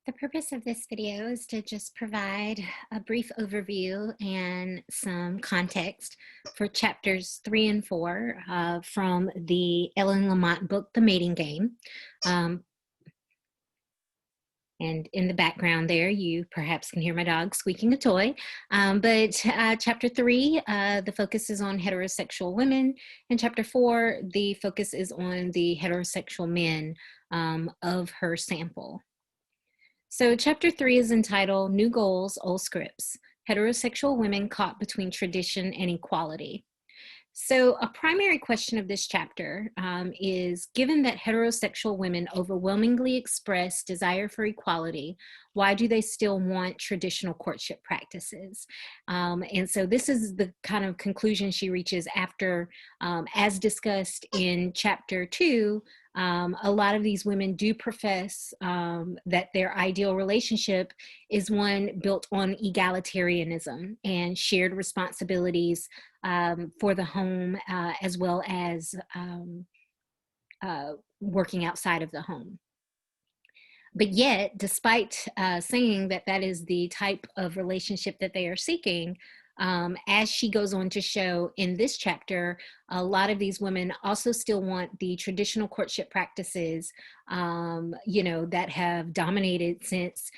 The purpose of this video is to just provide a brief overview and some context for chapters 3 and 4 from the Ellen Lamont book, The Mating Game. And in the background there, you perhaps can hear my dog squeaking a toy. Chapter 3, the focus is on heterosexual women. And chapter 4, the focus is on the heterosexual men of her sample. So chapter 3 is entitled New Goals, Old Scripts, Heterosexual Women Caught Between Tradition and Equality. So a primary question of this chapter is, given that heterosexual women overwhelmingly express desire for equality, why do they still want traditional courtship practices? And so this is the kind of conclusion she reaches after, as discussed in chapter 2, a lot of these women do profess that their ideal relationship is one built on egalitarianism and shared responsibilities for the home, as well as working outside of the home. But yet, despite saying that that is the type of relationship that they are seeking, as she goes on to show in this chapter, a lot of these women also still want the traditional courtship practices, that have dominated since,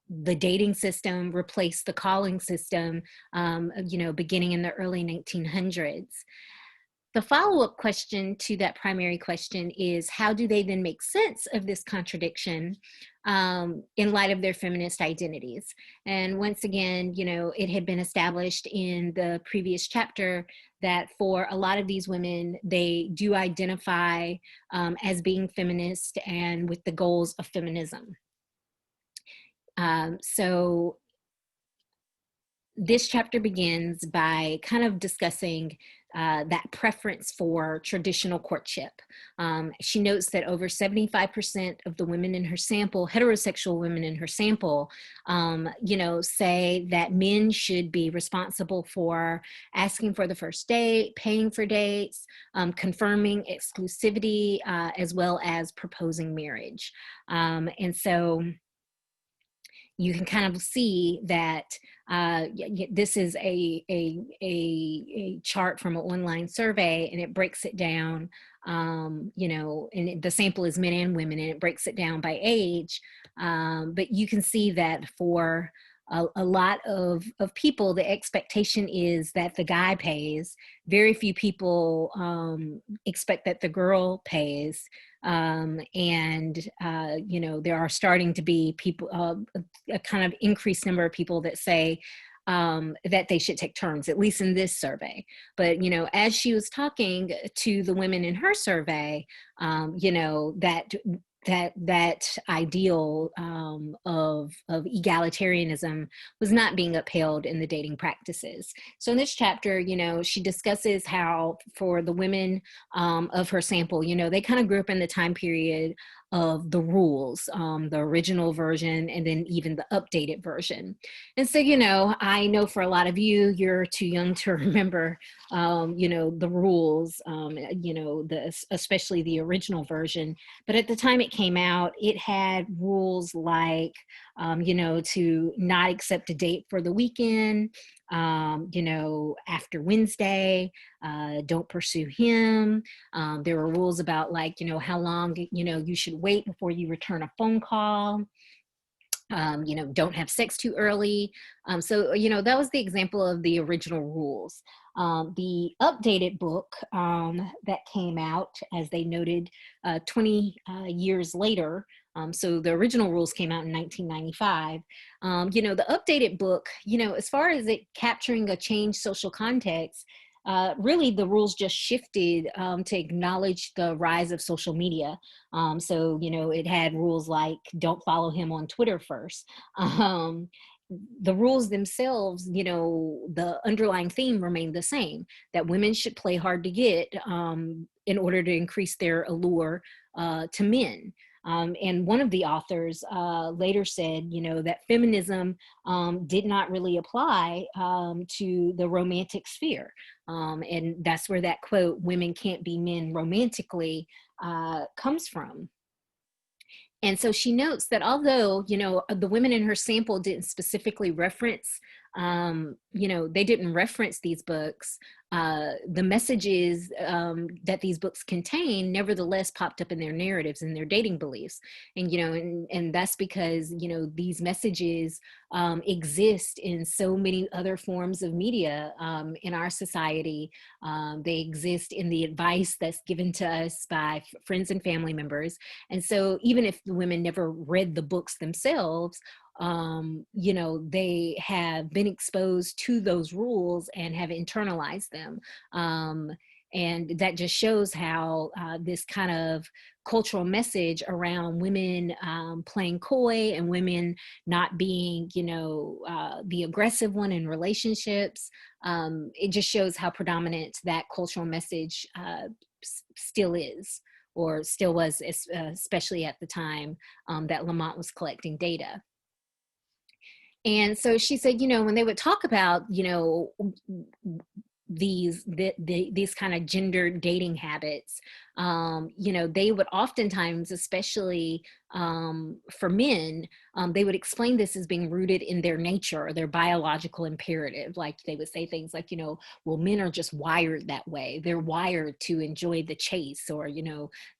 the dating system replaced the calling system, beginning in the early 1900s. The follow-up question to that primary question is, how do they then make sense of this contradiction in light of their feminist identities? And once again, it had been established in the previous chapter that for a lot of these women, they do identify as being feminist and with the goals of feminism. So this chapter begins by kind of discussing that preference for traditional courtship. She notes that over 75% of the women in her sample, heterosexual women in her sample, say that men should be responsible for asking for the first date, paying for dates, confirming exclusivity, as well as proposing marriage. And so you can kind of see that this is a chart from an online survey, and it breaks it down, and the sample is men and women, and it breaks it down by age. But you can see that for a lot of people, the expectation is that the guy pays. Very few people expect that the girl pays. There are starting to be people, a kind of increased number of people that say that they should take turns, at least in this survey. But, as she was talking to the women in her survey, that ideal of egalitarianism was not being upheld in the dating practices. So in this chapter, she discusses how for the women of her sample, they kind of grew up in the time period of the rules, the original version, and then even the updated version. And so, I know for a lot of you, you're too young to remember, the rules, especially the original version. But at the time it came out, it had rules like, to not accept a date for the weekend, after Wednesday, don't pursue him. There were rules about how long, you should wait before you return a phone call. Don't have sex too early. That was the example of the original rules. The updated book that came out, as they noted, 20 years later. So the original rules came out in 1995. The updated book, as far as it capturing a changed social context, really the rules just shifted to acknowledge the rise of social media. It had rules like don't follow him on Twitter first. The rules themselves, the underlying theme remained the same, that women should play hard to get in order to increase their allure to men. And one of the authors later said, that feminism did not really apply to the romantic sphere. And that's where that quote, "women can't be men romantically," comes from. And so she notes that although, the women in her sample didn't specifically reference, they didn't reference these books, the messages that these books contain nevertheless popped up in their narratives and their dating beliefs. And that's because, these messages exist in so many other forms of media in our society. They exist in the advice that's given to us by friends and family members. And so even if the women never read the books themselves, they have been exposed to those rules and have internalized them. And that just shows how this kind of cultural message around women playing coy and women not being, the aggressive one in relationships, it just shows how predominant that cultural message still is, or still was, especially at the time that Lamont was collecting data. And so she said, when they would talk about, these kind of gender dating habits, they would oftentimes, especially for men, they would explain this as being rooted in their nature or their biological imperative. Like they would say things like, well, men are just wired that way. They're wired to enjoy the chase, or,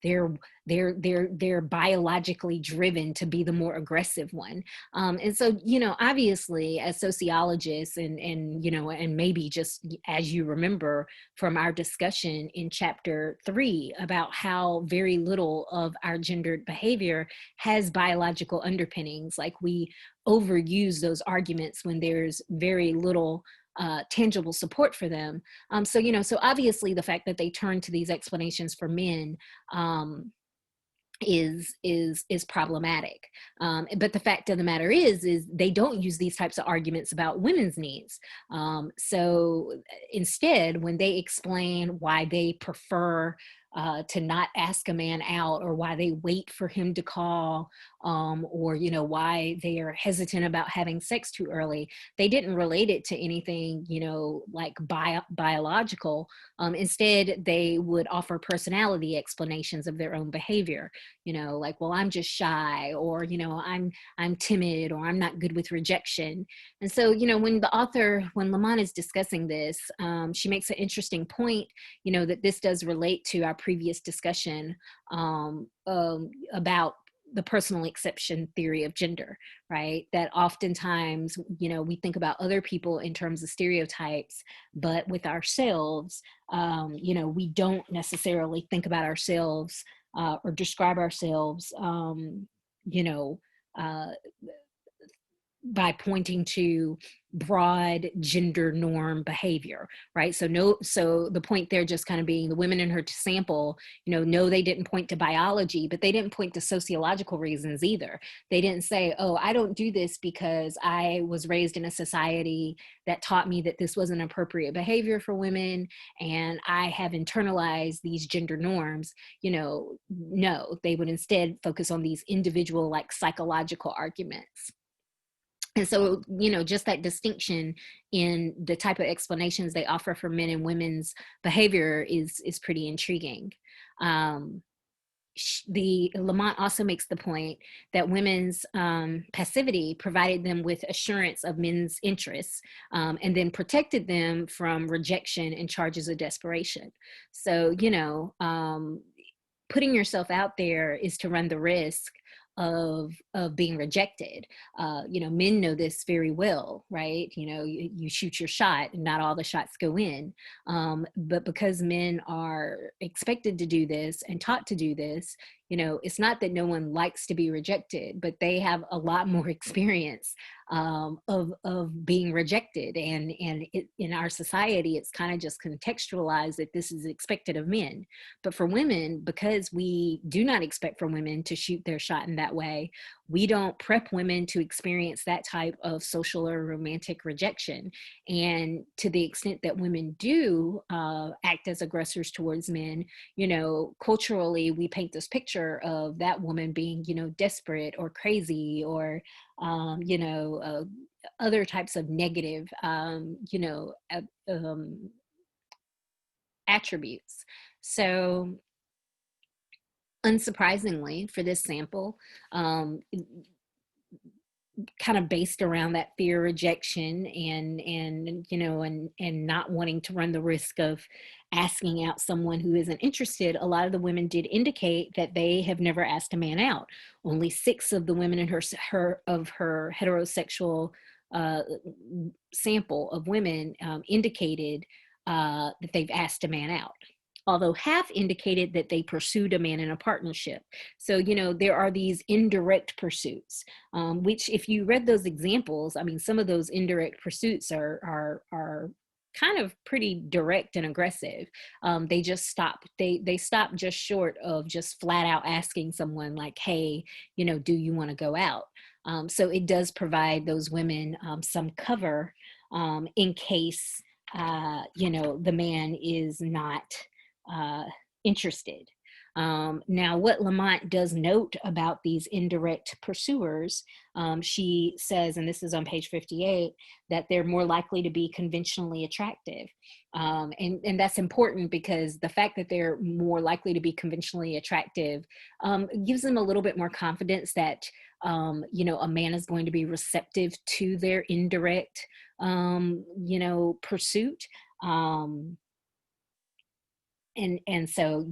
they're biologically driven to be the more aggressive one. And so, obviously as sociologists and maybe just as you remember from our discussion in chapter 3 about how very little of our gendered behavior has biological underpinnings, like we overuse those arguments when there's very little tangible support for them. So obviously the fact that they turn to these explanations for men is problematic. But the fact of the matter is they don't use these types of arguments about women's needs. So instead, when they explain why they prefer to not ask a man out, or why they wait for him to call, or why they are hesitant about having sex too early, they didn't relate it to anything like biological. Instead, they would offer personality explanations of their own behavior, like, well, I'm just shy, or I'm timid, or I'm not good with rejection. And so when Lamont is discussing this, she makes an interesting point, that this does relate to our previous discussion about the personal exception theory of gender, right? That oftentimes, we think about other people in terms of stereotypes, but with ourselves, we don't necessarily think about ourselves or describe ourselves, uh, by pointing to broad gender norm behavior, right? So the point there just kind of being the women in her sample, no, they didn't point to biology, but they didn't point to sociological reasons either. They didn't say, oh, I don't do this because I was raised in a society that taught me that this wasn't appropriate behavior for women, and I have internalized these gender norms. No, they would instead focus on these individual, like, psychological arguments. And so, just that distinction in the type of explanations they offer for men and women's behavior is pretty intriguing. The Lamont also makes the point that women's passivity provided them with assurance of men's interests, and then protected them from rejection and charges of desperation. So, putting yourself out there is to run the risk of being rejected. Men know this very well, right? You shoot your shot and not all the shots go in. But because men are expected to do this and taught to do this, it's not that no one likes to be rejected, but they have a lot more experience of being rejected. And in our society, it's kind of just contextualized that this is expected of men. But for women, because we do not expect for women to shoot their shot in that way, we don't prep women to experience that type of social or romantic rejection. And to the extent that women do act as aggressors towards men, culturally, we paint this picture of that woman being, desperate or crazy, or, other types of negative, attributes. So Unsurprisingly for this sample, kind of based around that fear of rejection and and not wanting to run the risk of asking out someone who isn't interested, a lot of the women did indicate that they have never asked a man out. Only 6 of the women in her heterosexual uh, sample of women indicated that they've asked a man out, although half indicated that they pursued a man in a partnership. So, there are these indirect pursuits, which if you read those examples, I mean, some of those indirect pursuits are kind of pretty direct and aggressive. They just stop. They stop just short of just flat out asking someone like, "Hey, do you want to go out?" So it does provide those women some cover in case the man is not uh, interested. Now, what Lamont does note about these indirect pursuers, she says, and this is on page 58, that they're more likely to be conventionally attractive. And that's important because the fact that they're more likely to be conventionally attractive gives them a little bit more confidence that, a man is going to be receptive to their indirect, pursuit. And so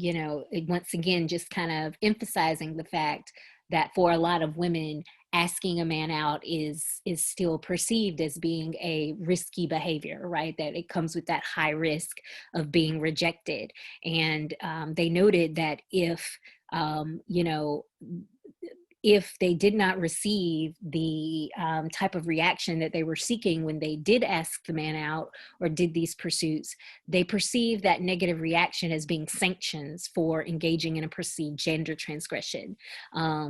once again just kind of emphasizing the fact that for a lot of women, asking a man out is still perceived as being a risky behavior, right? That it comes with that high risk of being rejected. And they noted that if they did not receive the type of reaction that they were seeking when they did ask the man out or did these pursuits, they perceived that negative reaction as being sanctions for engaging in a perceived gender transgression.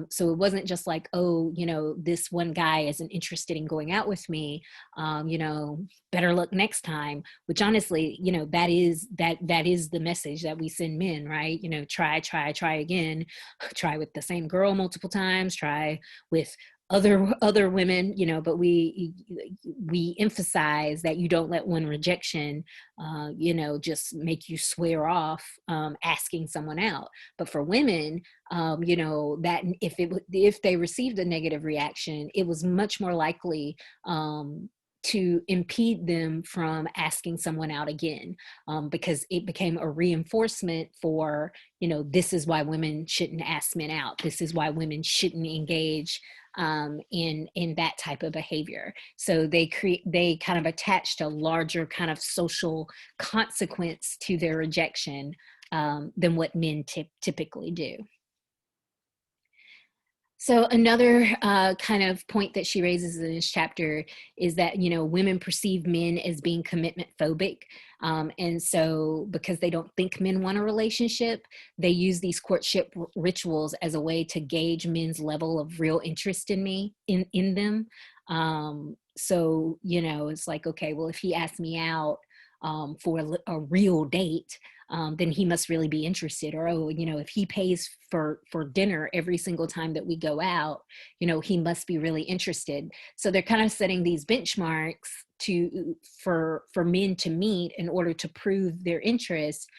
So it wasn't just like, oh, this one guy isn't interested in going out with me, better luck next time, which honestly, that is the message that we send men, right? Try again, try with the same girl multiple times, try with other women, but we emphasize that you don't let one rejection just make you swear off asking someone out. But for women, that if they received a negative reaction, it was much more likely to impede them from asking someone out again, because it became a reinforcement for, this is why women shouldn't ask men out. This is why women shouldn't engage in that type of behavior. So they kind of attached a larger kind of social consequence to their rejection than what men typically do. So another kind of point that she raises in this chapter is that, women perceive men as being commitment phobic. And so because they don't think men want a relationship, they use these courtship rituals as a way to gauge men's level of real interest in them. So, it's like, okay, well, if he asked me out for a real date, then he must really be interested. Or, oh, if he pays for dinner every single time that we go out, he must be really interested. So they're kind of setting these benchmarks for men to meet in order to prove their interest,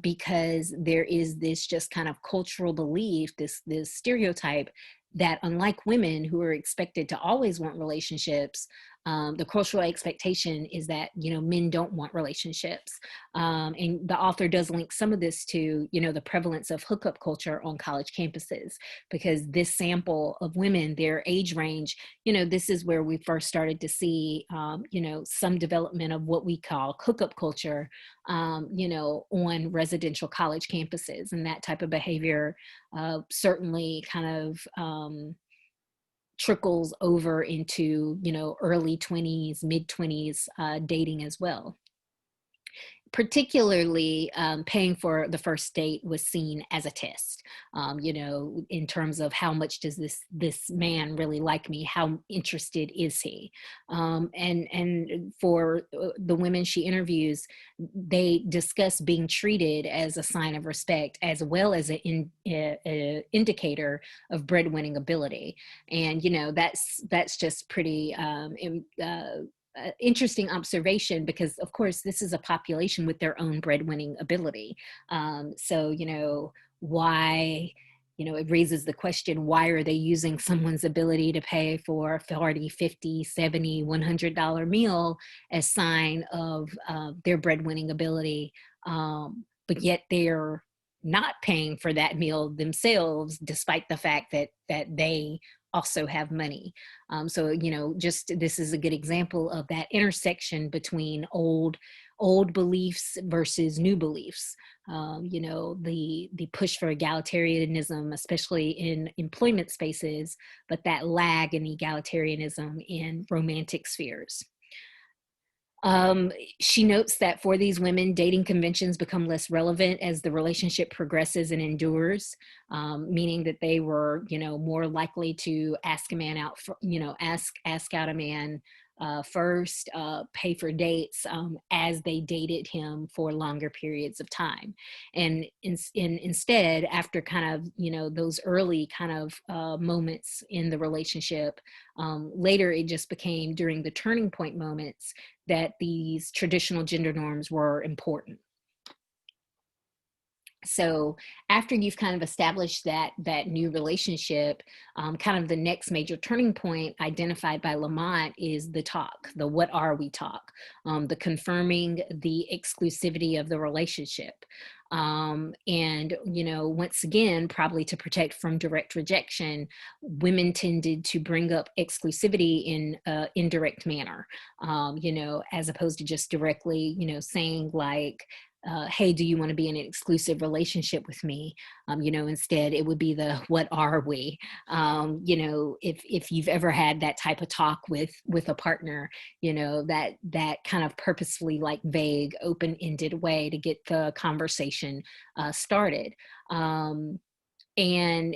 because there is this just kind of cultural belief, this stereotype that unlike women who are expected to always want relationships, the cultural expectation is that, men don't want relationships. And the author does link some of this to, the prevalence of hookup culture on college campuses, because this sample of women, their age range, this is where we first started to see, some development of what we call hookup culture, on residential college campuses. And that type of behavior certainly kind of trickles over into, early 20s, mid 20s dating as well. Particularly paying for the first date was seen as a test, in terms of how much does this man really like me? How interested is he? And for the women she interviews, they discuss being treated as a sign of respect, as well as an indicator of breadwinning ability. And that's just pretty interesting observation, because of course this is a population with their own breadwinning ability. So why it raises the question, why are they using someone's ability to pay for a 40, 50, 70, $100 meal as sign of their breadwinning ability, but yet they're not paying for that meal themselves, despite the fact that they also have money. So, just this is a good example of that intersection between old beliefs versus new beliefs. The push for egalitarianism, especially in employment spaces, but that lag in egalitarianism in romantic spheres. She notes that for these women, dating conventions become less relevant as the relationship progresses and endures, meaning that they were, more likely to ask a man out, ask out a man first, pay for dates as they dated him for longer periods of time. And instead, after kind of, those early kind of moments in the relationship, later it just became during the turning point moments that these traditional gender norms were important. So after you've kind of established that new relationship, kind of the next major turning point identified by Lamont is the talk, the what are we talk, the confirming the exclusivity of the relationship. And, once again, probably to protect from direct rejection, women tended to bring up exclusivity in an indirect manner, as opposed to just directly, saying like, hey, do you want to be in an exclusive relationship with me? Instead it would be the, what are we? If you've ever had that type of talk with a partner, that kind of purposefully like vague, open-ended way to get the conversation started. And,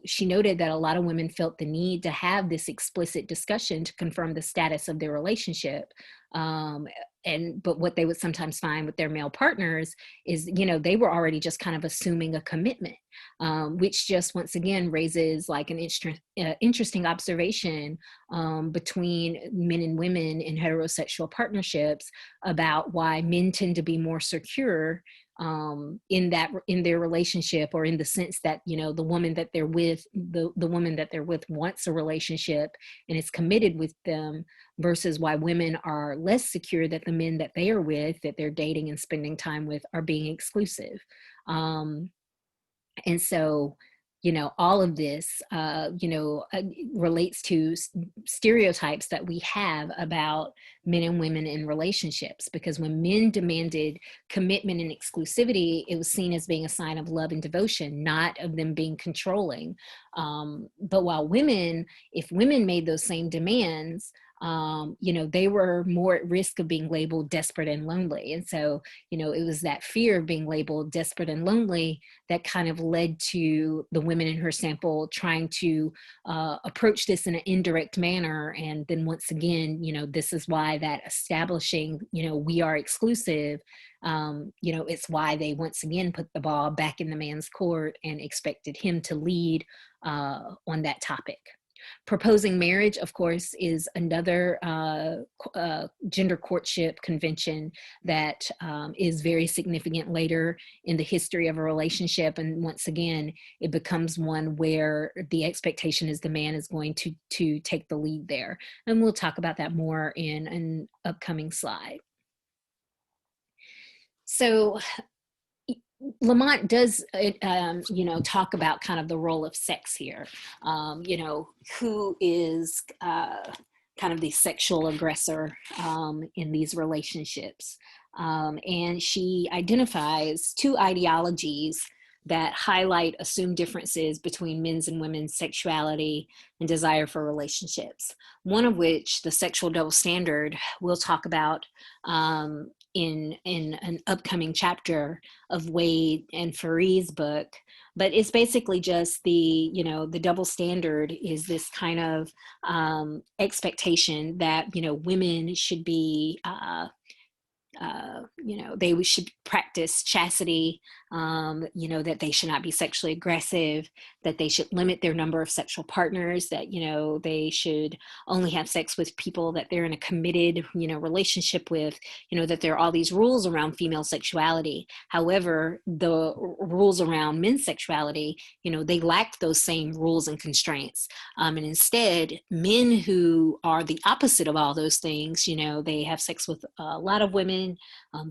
she noted that a lot of women felt the need to have this explicit discussion to confirm the status of their relationship. But what they would sometimes find with their male partners is, they were already just kind of assuming a commitment, which just once again raises like an interesting observation between men and women in heterosexual partnerships about why men tend to be more secure in their relationship, or in the sense that the woman that they're with, the woman that they're with wants a relationship and is committed with them, versus why women are less secure that the men that they are with, that they're dating and spending time with, are being exclusive. And so, all of this, relates to stereotypes that we have about men and women in relationships. Because when men demanded commitment and exclusivity, it was seen as being a sign of love and devotion, not of them being controlling. But while if women made those same demands, they were more at risk of being labeled desperate and lonely. And so, it was that fear of being labeled desperate and lonely that kind of led to the women in her sample trying to approach this in an indirect manner. And then once again, this is why that establishing, we are exclusive, it's why they once again put the ball back in the man's court and expected him to lead on that topic. Proposing marriage, of course, is another gender courtship convention that is very significant later in the history of a relationship. And once again, it becomes one where the expectation is the man is going to take the lead there. And we'll talk about that more in an upcoming slide. So Lamont does, talk about kind of the role of sex here. Who is kind of the sexual aggressor in these relationships. And she identifies two ideologies that highlight assumed differences between men's and women's sexuality and desire for relationships. One of which, the sexual double standard, we'll talk about in an upcoming chapter of Wade and Farie's book. But it's basically just the double standard is this kind of expectation that, women should be they should practice chastity, that they should not be sexually aggressive, that they should limit their number of sexual partners, that, they should only have sex with people that they're in a committed, relationship with, that there are all these rules around female sexuality. However, the rules around men's sexuality, they lack those same rules and constraints. And instead, men who are the opposite of all those things, they have sex with a lot of women.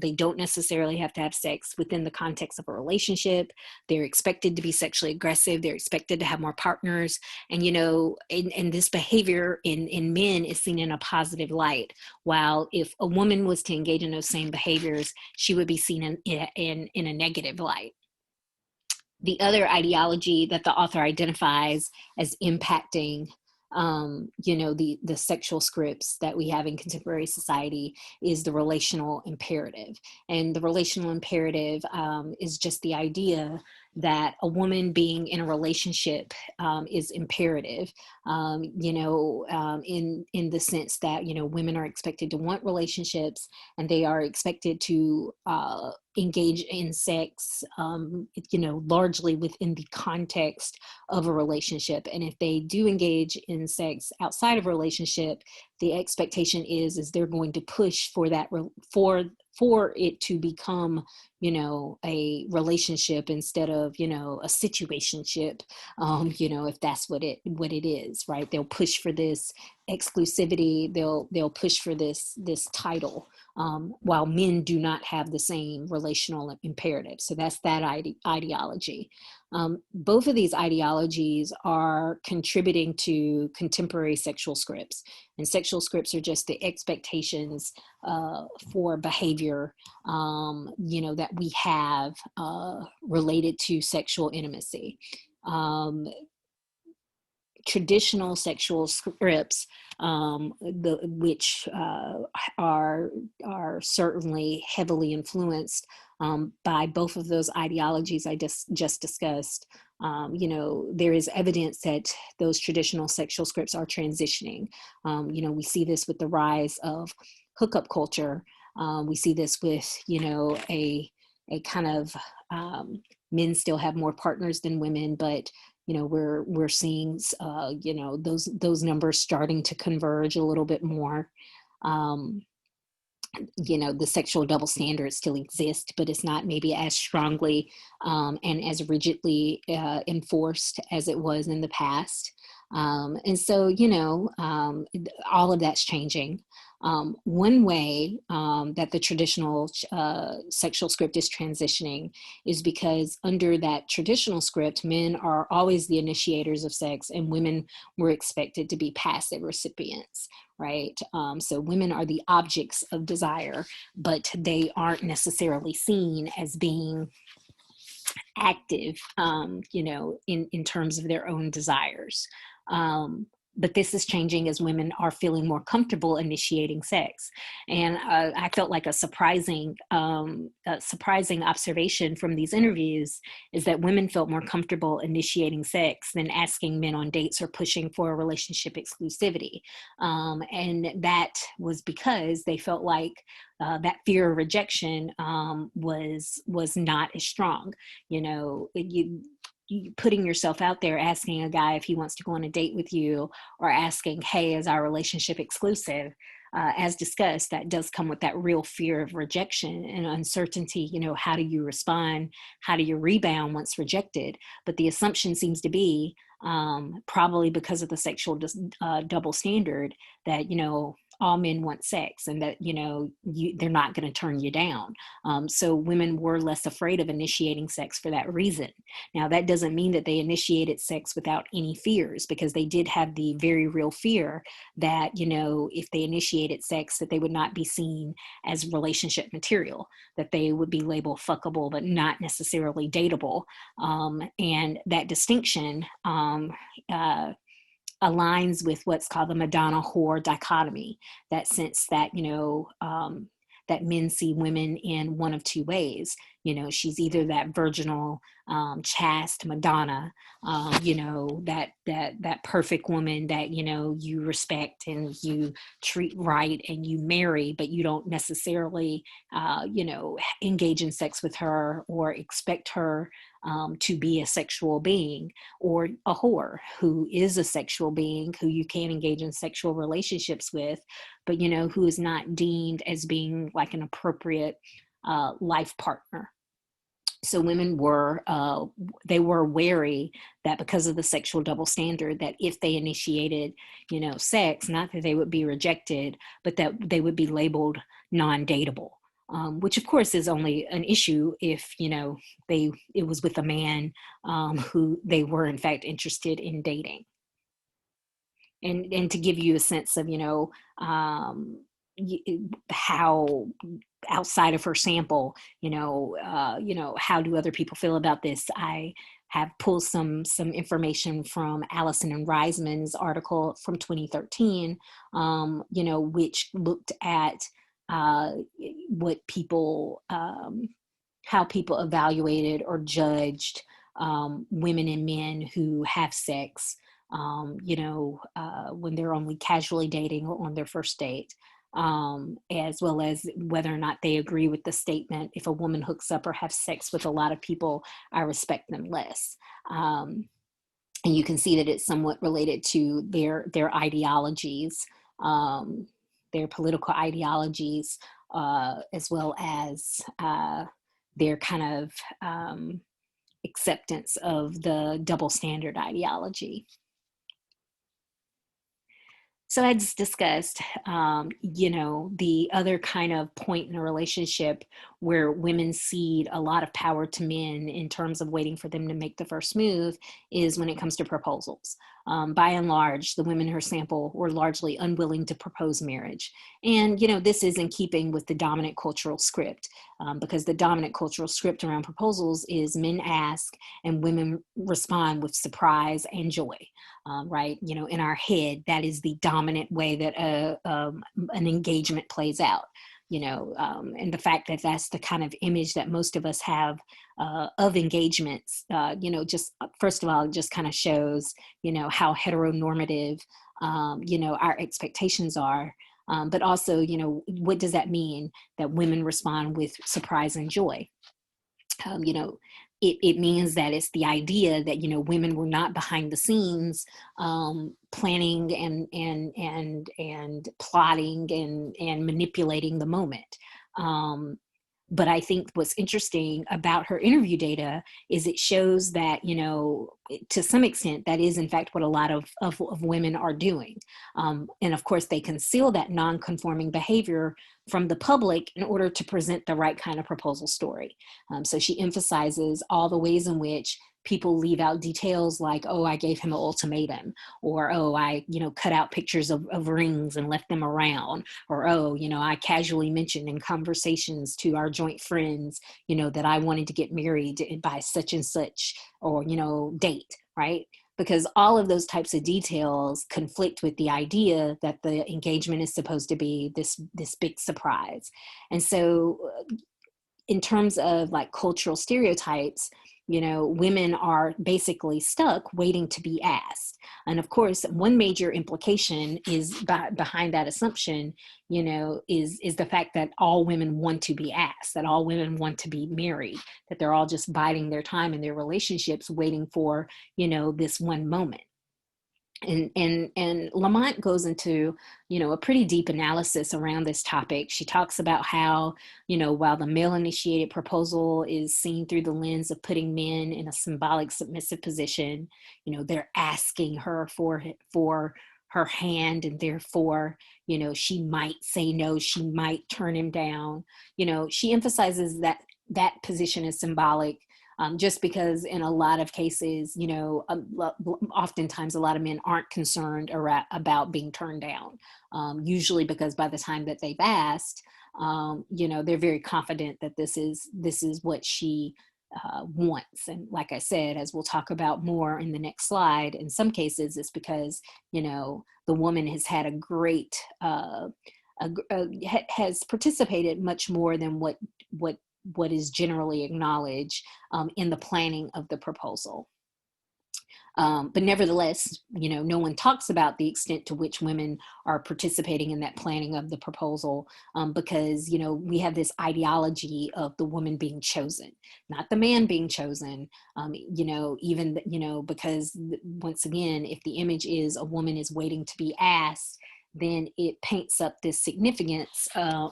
They don't necessarily have to have sex within the context of a relationship. They're expected to be sexually aggressive. They're expected to have more partners. And, and this behavior in men is seen in a positive light. While if a woman was to engage in those same behaviors, she would be seen in a negative light. The other ideology that the author identifies as impacting the sexual scripts that we have in contemporary society is the relational imperative. And the relational imperative is just the idea that a woman being in a relationship is imperative, in the sense that, women are expected to want relationships, and they are expected to engage in sex, largely within the context of a relationship. And if they do engage in sex outside of a relationship, the expectation is they're going to push for that, for it to become, a relationship instead of, a situationship, if that's what it is, right? They'll push for this exclusivity. They'll push for this title, while men do not have the same relational imperative. So that's that ideology. Both of these ideologies are contributing to contemporary sexual scripts. And sexual scripts are just the expectations for behavior, that we have related to sexual intimacy. Traditional sexual scripts, which are certainly heavily influenced by both of those ideologies I just discussed. There is evidence that those traditional sexual scripts are transitioning. We see this with the rise of hookup culture. We see this with, a kind of men still have more partners than women, but we're seeing those numbers starting to converge a little bit more. The sexual double standards still exist, but it's not maybe as strongly and as rigidly enforced as it was in the past. And so, all of that's changing. One way that the traditional sexual script is transitioning is because under that traditional script, men are always the initiators of sex and women were expected to be passive recipients, right? So women are the objects of desire, but they aren't necessarily seen as being active, in terms of their own desires. But this is changing as women are feeling more comfortable initiating sex. And I felt like a surprising observation from these interviews is that women felt more comfortable initiating sex than asking men on dates or pushing for a relationship exclusivity. And that was because they felt like that fear of rejection was not as strong. Putting yourself out there, asking a guy if he wants to go on a date with you, or asking, hey, is our relationship exclusive? As discussed, that does come with that real fear of rejection and uncertainty. How do you respond? How do you rebound once rejected? But the assumption seems to be, probably because of the sexual double standard, that, all men want sex and that, they're not going to turn you down. So women were less afraid of initiating sex for that reason. Now, that doesn't mean that they initiated sex without any fears, because they did have the very real fear that, if they initiated sex, that they would not be seen as relationship material, that they would be labeled fuckable, but not necessarily dateable. And that distinction aligns with what's called the Madonna whore dichotomy, that sense that, that men see women in one of two ways. She's either that virginal, chaste Madonna, that perfect woman that, you respect and you treat right and you marry, but you don't necessarily, engage in sex with her or expect her to be a sexual being, or a whore who is a sexual being who you can engage in sexual relationships with, but, who is not deemed as being like an appropriate life partner. So women were wary that because of the sexual double standard, that if they initiated, sex, not that they would be rejected, but that they would be labeled non-dateable, which of course is only an issue if, it was with a man who they were in fact interested in dating. And to give you a sense of, how outside of her sample, how do other people feel about this? I have pulled some information from Allison and Reisman's article from 2013, which looked at what people, how people evaluated or judged women and men who have sex, when they're only casually dating or on their first date. As well as whether or not they agree with the statement, if a woman hooks up or has sex with a lot of people, I respect them less. And you can see that it's somewhat related to their ideologies, their political ideologies, as well as their kind of acceptance of the double standard ideology. So I just discussed, the other kind of point in a relationship where women cede a lot of power to men in terms of waiting for them to make the first move is when it comes to proposals. By and large, the women in her sample were largely unwilling to propose marriage. And, this is in keeping with the dominant cultural script, because the dominant cultural script around proposals is men ask and women respond with surprise and joy. Right? In our head, that is the dominant way that an engagement plays out. And the fact that that's the kind of image that most of us have of engagements, just first of all, it just kind of shows, how heteronormative, our expectations are. But also, what does that mean that women respond with surprise and joy? It means that it's the idea that, women were not behind the scenes planning and plotting and manipulating the moment. But I think what's interesting about her interview data is it shows that, to some extent, that is in fact what a lot of women are doing. And of course, they conceal that non-conforming behavior from the public in order to present the right kind of proposal story. So she emphasizes all the ways in which people leave out details like, oh, I gave him an ultimatum, or, oh, I, cut out pictures of rings and left them around, or, oh, I casually mentioned in conversations to our joint friends, that I wanted to get married by such and such, or, date, right? Because all of those types of details conflict with the idea that the engagement is supposed to be this big surprise. And so in terms of like cultural stereotypes, women are basically stuck waiting to be asked. And of course, one major implication is behind that assumption, is the fact that all women want to be asked, that all women want to be married, that they're all just biding their time in their relationships, waiting for, this one moment. And Lamont goes into, a pretty deep analysis around this topic. She talks about how, while the male initiated proposal is seen through the lens of putting men in a symbolic submissive position, they're asking her for her hand, and therefore, she might say no, she might turn him down. She emphasizes that position is symbolic. Just because in a lot of cases, oftentimes a lot of men aren't concerned about being turned down, usually because by the time that they've asked, they're very confident that this is what she wants. And like I said, as we'll talk about more in the next slide, in some cases it's because, the woman has had a great, has participated much more than what what is generally acknowledged in the planning of the proposal. But nevertheless, no one talks about the extent to which women are participating in that planning of the proposal, because, we have this ideology of the woman being chosen, not the man being chosen, even, because once again, if the image is a woman is waiting to be asked, then it paints up this significance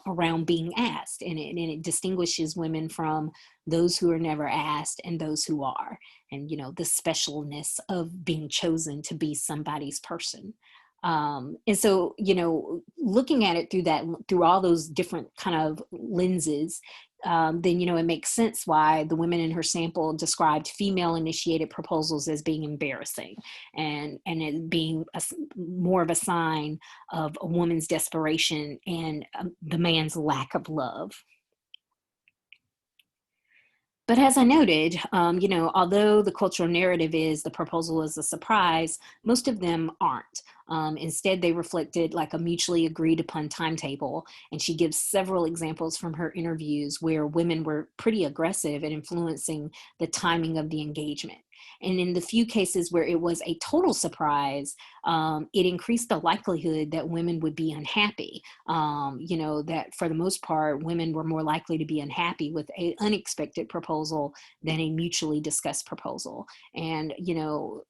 around being asked, and it distinguishes women from those who are never asked and those who are, and the specialness of being chosen to be somebody's person. And so, looking at it through all those different kind of lenses, then, it makes sense why the women in her sample described female initiated proposals as being embarrassing, and it being more of a sign of a woman's desperation and the man's lack of love. But as I noted, although the cultural narrative is the proposal is a surprise, most of them aren't. Instead, they reflected like a mutually agreed upon timetable. And she gives several examples from her interviews where women were pretty aggressive at influencing the timing of the engagement. And in the few cases where it was a total surprise, it increased the likelihood that women would be unhappy. That for the most part, women were more likely to be unhappy with an unexpected proposal than a mutually discussed proposal. And,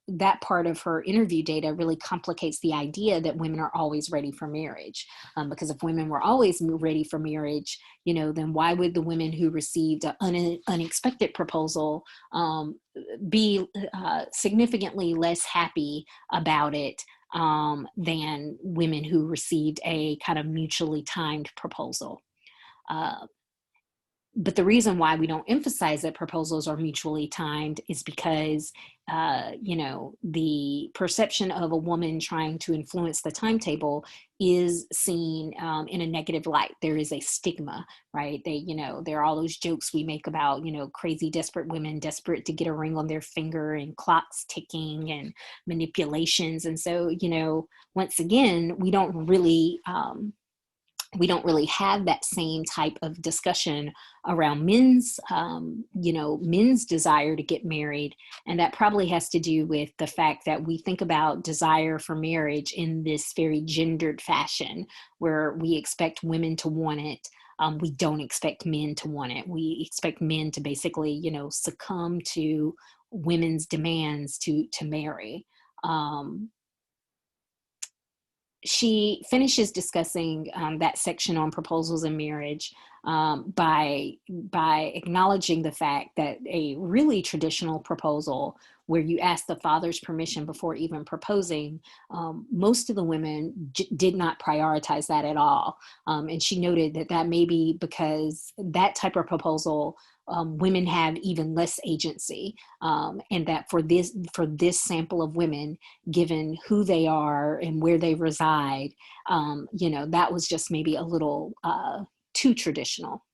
that part of her interview data really complicates the idea that women are always ready for marriage. Because if women were always ready for marriage, then why would the women who received an unexpected proposal be significantly less happy about it than women who received a kind of mutually timed proposal? But the reason why we don't emphasize that proposals are mutually timed is because, the perception of a woman trying to influence the timetable is seen in a negative light. There is a stigma, right? There are all those jokes we make about, crazy, desperate women, desperate to get a ring on their finger, and clocks ticking and manipulations. And so, once again, we don't really have that same type of discussion around men's desire to get married. And that probably has to do with the fact that we think about desire for marriage in this very gendered fashion, where we expect women to want it. We don't expect men to want it. We expect men to basically, succumb to women's demands to marry. She finishes discussing that section on proposals and marriage by acknowledging the fact that a really traditional proposal, where you ask the father's permission before even proposing, most of the women did not prioritize that at all. And she noted that may be because that type of proposal, women have even less agency, and that for this sample of women, given who they are and where they reside, that was just maybe a little too traditional.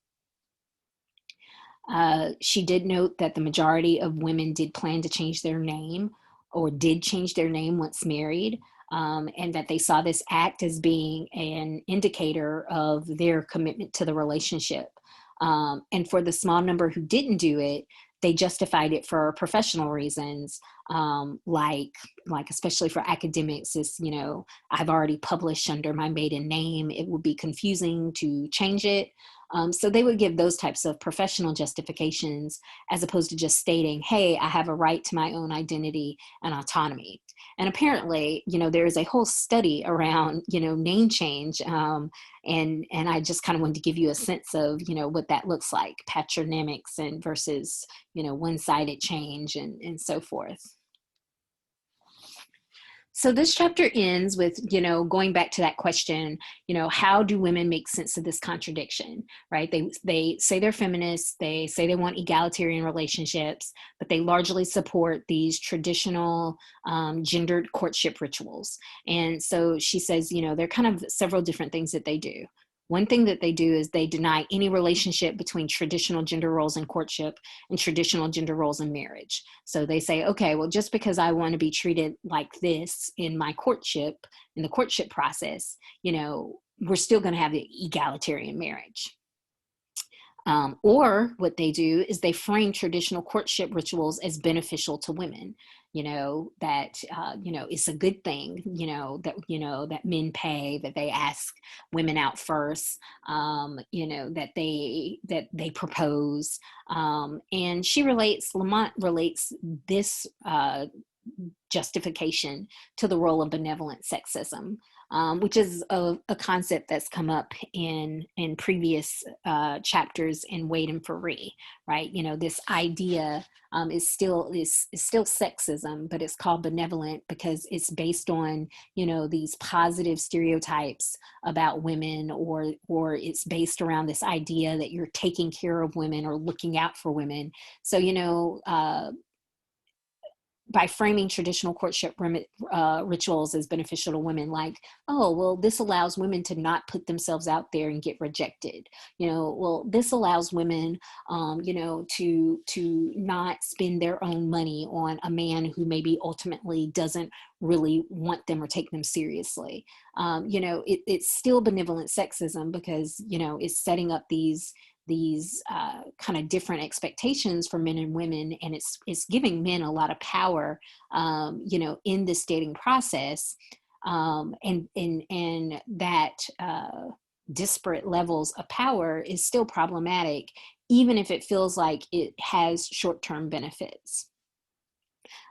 She did note that the majority of women did plan to change their name, or did change their name once married, and that they saw this act as being an indicator of their commitment to the relationship. And for the small number who didn't do it, they justified it for professional reasons, like especially for academics, is, I've already published under my maiden name. It would be confusing to change it. So they would give those types of professional justifications, as opposed to just stating, hey, I have a right to my own identity and autonomy. And apparently, there is a whole study around, name change. And I just kind of wanted to give you a sense of, what that looks like, patronymics and versus, one-sided change and so forth. So this chapter ends with, going back to that question, how do women make sense of this contradiction, right? They say they're feminists, they say they want egalitarian relationships, but they largely support these traditional gendered courtship rituals. And so she says, there are kind of several different things that they do. One thing that they do is they deny any relationship between traditional gender roles in courtship and traditional gender roles in marriage. So they say, okay, well, just because I want to be treated like this in my courtship, in the courtship process, we're still going to have the egalitarian marriage. Or what they do is they frame traditional courtship rituals as beneficial to women. That it's a good thing. That men pay, that they ask women out first. That they propose. And Lamont relates this justification to the role of benevolent sexism, which is a concept that's come up in previous chapters in Wade and Faree, right? This idea is still sexism, but it's called benevolent because it's based on these positive stereotypes about women, or it's based around this idea that you're taking care of women or looking out for women. So by framing traditional courtship rituals as beneficial to women, like, oh, well, this allows women to not put themselves out there and get rejected. Well, this allows women, to not spend their own money on a man who maybe ultimately doesn't really want them or take them seriously. It's still benevolent sexism because, it's setting up these kind of different expectations for men and women, and it's giving men a lot of power, in this dating process, and that disparate levels of power is still problematic, even if it feels like it has short-term benefits.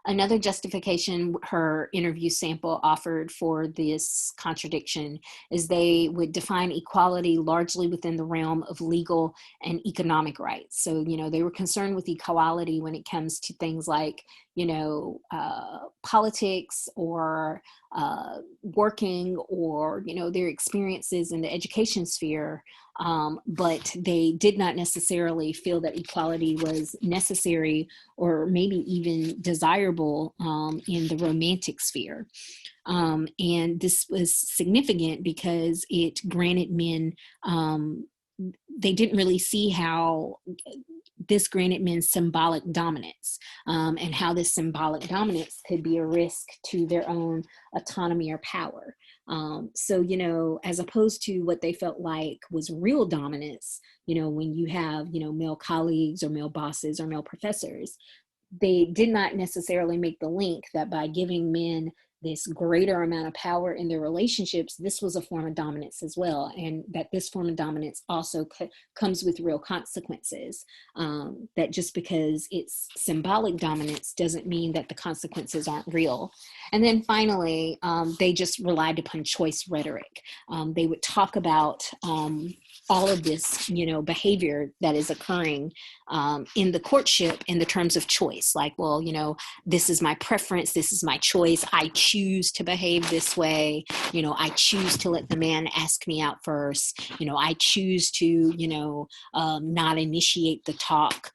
Another justification her interview sample offered for this contradiction is they would define equality largely within the realm of legal and economic rights. So, they were concerned with equality when it comes to things like, politics, or working, or, their experiences in the education sphere. But they did not necessarily feel that equality was necessary or maybe even desirable in the romantic sphere. And this was significant because it granted men, they didn't really see how this granted men symbolic dominance, and how this symbolic dominance could be a risk to their own autonomy or power. So, as opposed to what they felt like was real dominance, when you have, male colleagues or male bosses or male professors, they did not necessarily make the link that by giving men this greater amount of power in their relationships, this was a form of dominance as well. And that this form of dominance also comes with real consequences. That just because it's symbolic dominance doesn't mean that the consequences aren't real. And then finally, they just relied upon choice rhetoric. They would talk about all of this, behavior that is occurring in the courtship in the terms of choice. Like, well, this is my preference, this is my choice, I choose to behave this way, I choose to let the man ask me out first, I choose to, not initiate the talk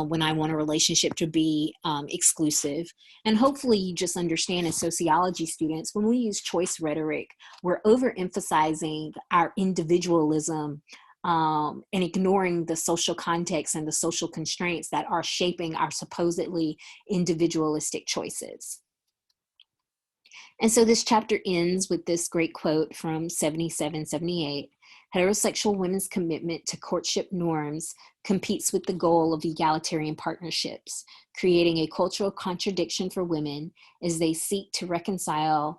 when I want a relationship to be exclusive. And hopefully you just understand, as sociology students, when we use choice rhetoric, we're overemphasizing our individualism, and ignoring the social context and the social constraints that are shaping our supposedly individualistic choices. And so this chapter ends with this great quote from 77-78. Heterosexual women's commitment to courtship norms competes with the goal of egalitarian partnerships, creating a cultural contradiction for women as they seek to reconcile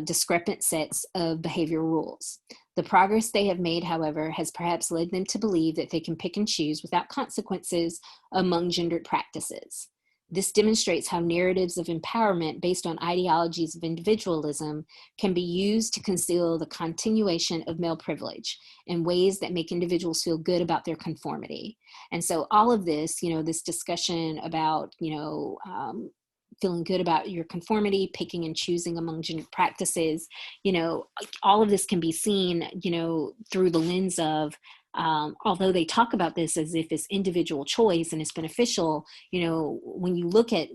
discrepant sets of behavioral rules. The progress they have made, however, has perhaps led them to believe that they can pick and choose without consequences among gendered practices. This demonstrates how narratives of empowerment based on ideologies of individualism can be used to conceal the continuation of male privilege in ways that make individuals feel good about their conformity. And so all of this, this discussion about, feeling good about your conformity, picking and choosing among gendered practices, all of this can be seen, through the lens of, although they talk about this as if it's individual choice and it's beneficial, when you look at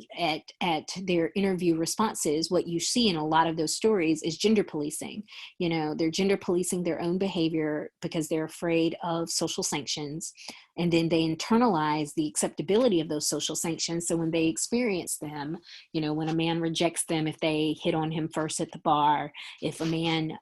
their interview responses, what you see in a lot of those stories is gender policing. They're gender policing their own behavior because they're afraid of social sanctions. And then they internalize the acceptability of those social sanctions. So when they experience them, when a man rejects them, if they hit on him first at the bar, if a man,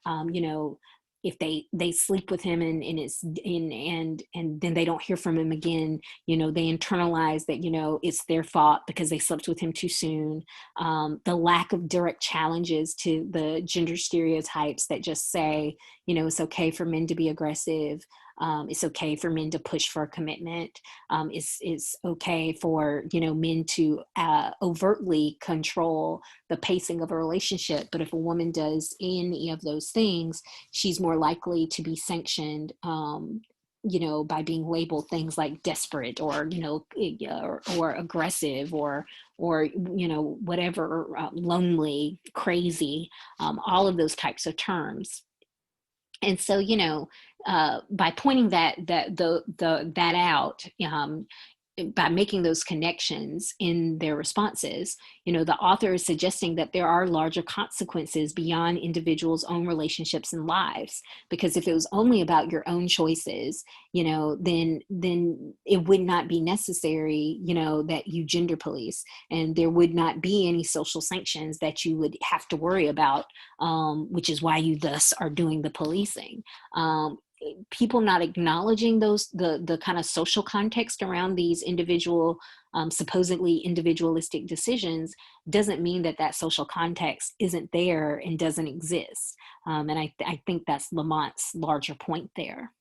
if they sleep with him and it's and then they don't hear from him again, they internalize that, it's their fault because they slept with him too soon. The lack of direct challenges to the gender stereotypes that just say, it's okay for men to be aggressive. It's okay for men to push for a commitment. It's okay for, men to overtly control the pacing of a relationship. But if a woman does any of those things, she's more likely to be sanctioned, by being labeled things like desperate or, or aggressive or whatever, lonely, crazy, all of those types of terms. And so, by pointing that out, by making those connections in their responses, the author is suggesting that there are larger consequences beyond individuals' own relationships and lives. Because if it was only about your own choices, then it would not be necessary, that you gender police, and there would not be any social sanctions that you would have to worry about, which is why you thus are doing the policing. People not acknowledging the kind of social context around these individual, supposedly individualistic decisions doesn't mean that social context isn't there and doesn't exist. And I think that's Lamont's larger point there.